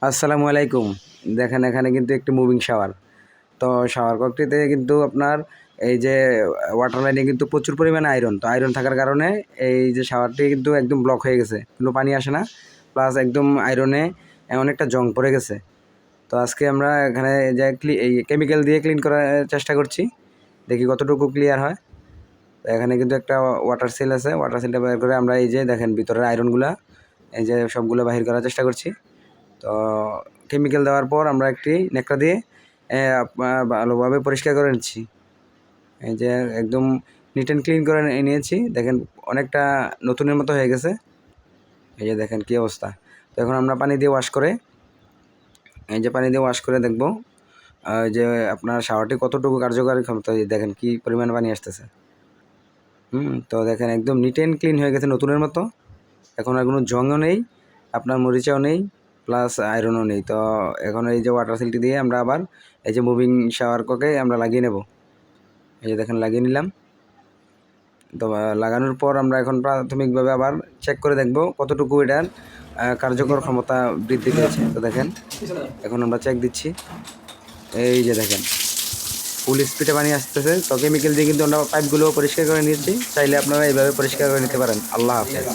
আসসালামু আলাইকুম। দেখেন এখানে কিন্তু একটি মুভিং শাওয়ার। তো শাওয়ার কক্ষটিতে কিন্তু আপনার এই যে ওয়াটার লাইনে কিন্তু প্রচুর পরিমাণে আয়রন। তো আয়রন থাকার কারণে এই যে শাওয়ারটি কিন্তু একদম ব্লক হয়ে গেছে। কোনো পানি আসে না। প্লাস একদম আয়রনে অনেকটা জং পড়ে গেছে। তো আজকে আমরা এখানে যে এই কেমিক্যাল দিয়ে ক্লিন করার চেষ্টা করছি। দেখি কতটুকু ক্লিয়ার হয়। তো এখানে কিন্তু একটা ওয়াটার সিল আছে। ওয়াটার সিলটা বের করে আমরা এই যে দেখেন ভিতরের আয়রনগুলা এই যে সবগুলো বাহির করার চেষ্টা করছি। তো কেমিক্যাল দেওয়ার পর আমরা একটি ন্যাকড়া দিয়ে ভালোভাবে পরিষ্কার করে নিচ্ছি। এই যে একদম নিট অ্যান্ড ক্লিন করে নিয়েছি। দেখেন অনেকটা নতুনের মতো হয়ে গেছে। এই যে দেখেন কী অবস্থা। তো এখন আমরা পানি দিয়ে ওয়াশ করে দেখব যে আপনার শাওয়ারটি কতটুকু কার্যকারী ক্ষমতা। দেখেন কি পরিমাণ পানি আসতেছে। তো দেখেন একদম নিট অ্যান্ড ক্লিন হয়ে গেছে নতুনের মতো। এখন আর কোনো জংও নেই, আপনার মরিচাও নেই, প্লাস আয়রনও নেই। তো এখন এই যে ওয়াটার সিলটি দিয়ে আমরা আবার এই যে মুভিং শাওয়ার ককে আমরা লাগিয়ে নেব। এই যে দেখেন লাগিয়ে নিলাম। তো লাগানোর পর আমরা এখন প্রাথমিকভাবে আবার চেক করে দেখব কতটুকু এটার কার্যকর ক্ষমতা বৃদ্ধি পেয়েছে। তো দেখেন এখন আমরা চেক দিচ্ছি। এই যে দেখেন ফুল স্পিডে পানি আসতেছে। তো কেমিক্যাল দিয়ে কিন্তু আমরা পাইপগুলো পরিষ্কার করে নিয়েছি। চাইলে আপনারা এইভাবে পরিষ্কার করে নিতে পারেন। আল্লাহ হাফেজ।